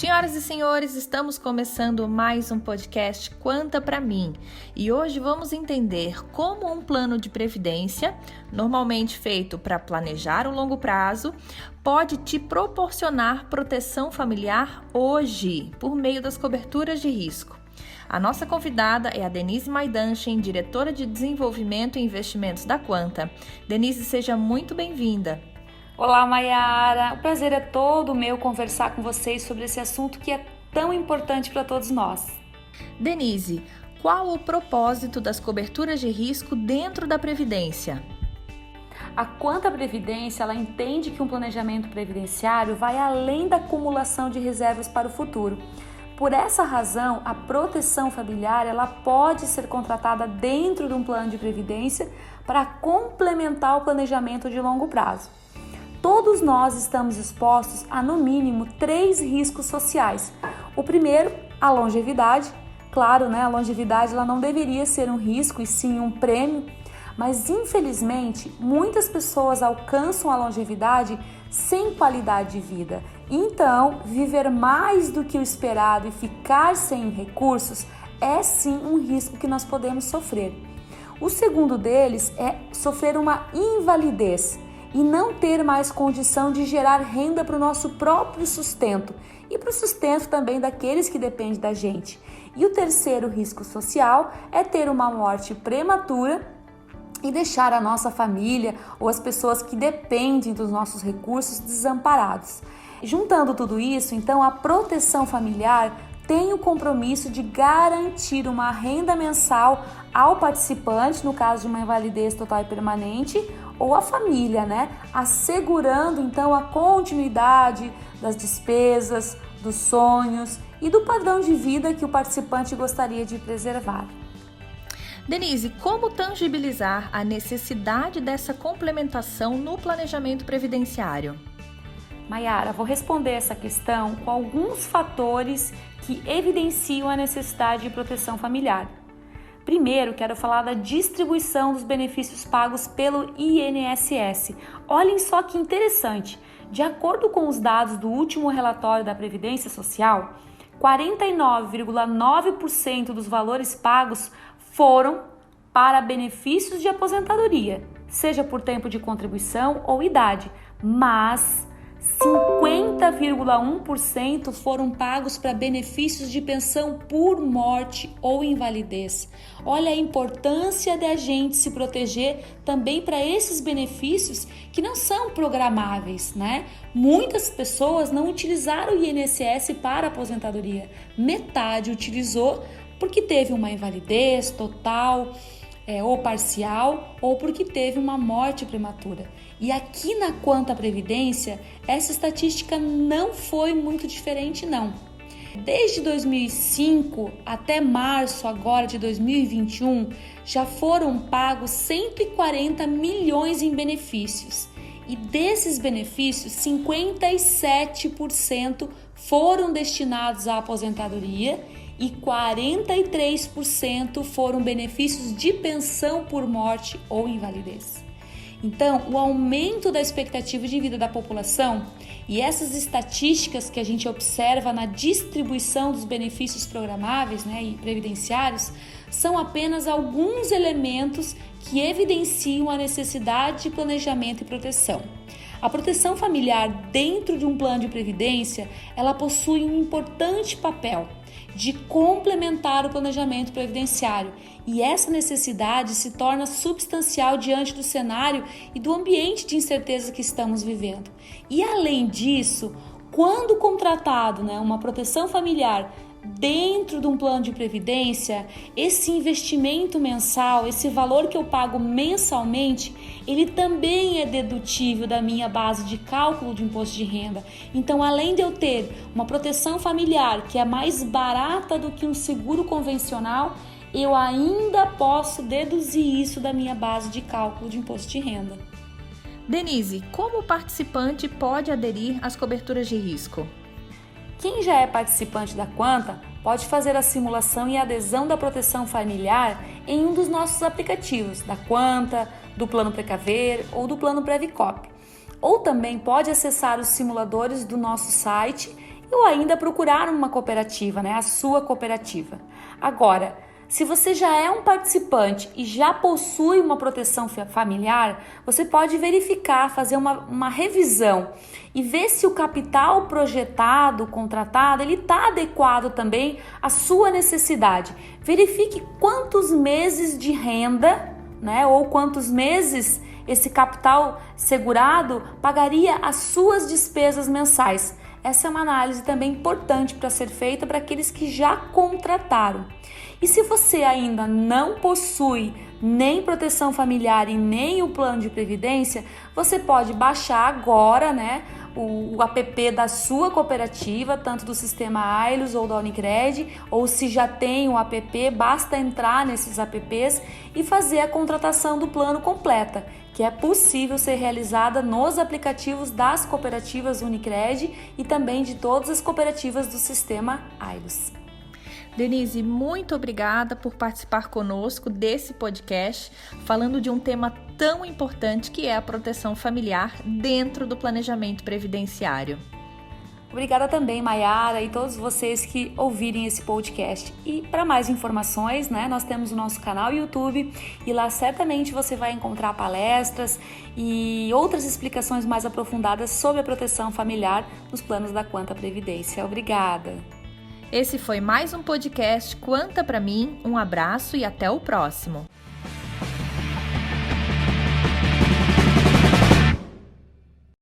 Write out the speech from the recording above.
Senhoras e senhores, estamos começando mais um podcast Quanta Pra Mim e hoje vamos entender como um plano de previdência, normalmente feito para planejar o longo prazo, pode te proporcionar proteção familiar hoje, por meio das coberturas de risco. A nossa convidada é a Denise Maidanchen, diretora de Desenvolvimento e Investimentos da Quanta. Denise, seja muito bem-vinda. Olá, Mayara. O prazer é todo meu conversar com vocês sobre esse assunto que é tão importante para todos nós. Denise, qual o propósito das coberturas de risco dentro da Previdência? A Quanta Previdência, ela entende que um planejamento previdenciário vai além da acumulação de reservas para o futuro. Por essa razão, a proteção familiar ela pode ser contratada dentro de um plano de previdência para complementar o planejamento de longo prazo. Todos nós estamos expostos a, no mínimo, 3 riscos sociais. O primeiro, a longevidade. Claro, a longevidade ela não deveria ser um risco e sim um prêmio, mas infelizmente muitas pessoas alcançam a longevidade sem qualidade de vida. Então, viver mais do que o esperado e ficar sem recursos é sim um risco que nós podemos sofrer. O segundo deles é sofrer uma invalidez e não ter mais condição de gerar renda para o nosso próprio sustento e para o sustento também daqueles que dependem da gente. E o terceiro risco social é ter uma morte prematura e deixar a nossa família ou as pessoas que dependem dos nossos recursos desamparados. Juntando tudo isso, então, a proteção familiar tem o compromisso de garantir uma renda mensal ao participante, no caso de uma invalidez total e permanente, ou a família, assegurando então a continuidade das despesas, dos sonhos e do padrão de vida que o participante gostaria de preservar. Denise, como tangibilizar a necessidade dessa complementação no planejamento previdenciário? Mayara, vou responder essa questão com alguns fatores que evidenciam a necessidade de proteção familiar. Primeiro, quero falar da distribuição dos benefícios pagos pelo INSS. Olhem só que interessante. De acordo com os dados do último relatório da Previdência Social, 49,9% dos valores pagos foram para benefícios de aposentadoria, seja por tempo de contribuição ou idade, mas 50,1% foram pagos para benefícios de pensão por morte ou invalidez. Olha a importância de a gente se proteger também para esses benefícios que não são programáveis, Muitas pessoas não utilizaram o INSS para aposentadoria. Metade utilizou porque teve uma invalidez total, ou parcial, ou porque teve uma morte prematura. E aqui na Quanta Previdência, essa estatística não foi muito diferente, não. Desde 2005 até março agora de 2021, já foram pagos 140 milhões em benefícios. E desses benefícios, 57% foram destinados à aposentadoria e 43% foram benefícios de pensão por morte ou invalidez. Então, o aumento da expectativa de vida da população e essas estatísticas que a gente observa na distribuição dos benefícios programáveis e previdenciários são apenas alguns elementos que evidenciam a necessidade de planejamento e proteção. A proteção familiar dentro de um plano de previdência, ela possui um importante papel de complementar o planejamento previdenciário e essa necessidade se torna substancial diante do cenário e do ambiente de incerteza que estamos vivendo. E além disso, quando contratado uma proteção familiar dentro de um plano de previdência, esse investimento mensal, esse valor que eu pago mensalmente, ele também é dedutível da minha base de cálculo de imposto de renda. Então, além de eu ter uma proteção familiar que é mais barata do que um seguro convencional, eu ainda posso deduzir isso da minha base de cálculo de imposto de renda. Denise, como o participante pode aderir às coberturas de risco? Quem já é participante da Quanta pode fazer a simulação e adesão da proteção familiar em um dos nossos aplicativos, da Quanta, do Plano Precaver ou do Plano Previcop. Ou também pode acessar os simuladores do nosso site ou ainda procurar uma cooperativa, né? A sua cooperativa. Agora, se você já é um participante e já possui uma proteção familiar, você pode verificar, fazer uma revisão e ver se o capital projetado, contratado, ele está adequado também à sua necessidade. Verifique quantos meses de renda, né, ou quantos meses esse capital segurado pagaria as suas despesas mensais. Essa é uma análise também importante para ser feita para aqueles que já contrataram. E se você ainda não possui nem proteção familiar e nem o plano de previdência, você pode baixar agora, né, o app da sua cooperativa, tanto do sistema Ailos ou da Unicred, ou se já tem o app, basta entrar nesses apps e fazer a contratação do plano completa, que é possível ser realizada nos aplicativos das cooperativas Unicred e também de todas as cooperativas do sistema Ailos. Denise, muito obrigada por participar conosco desse podcast, falando de um tema tão importante que é a proteção familiar dentro do planejamento previdenciário. Obrigada também, Maiara, e todos vocês que ouvirem esse podcast. E para mais informações, né, nós temos o nosso canal YouTube e lá certamente você vai encontrar palestras e outras explicações mais aprofundadas sobre a proteção familiar nos planos da Quanta Previdência. Obrigada! Esse foi mais um podcast Quanta Pra Mim, um abraço e até o próximo!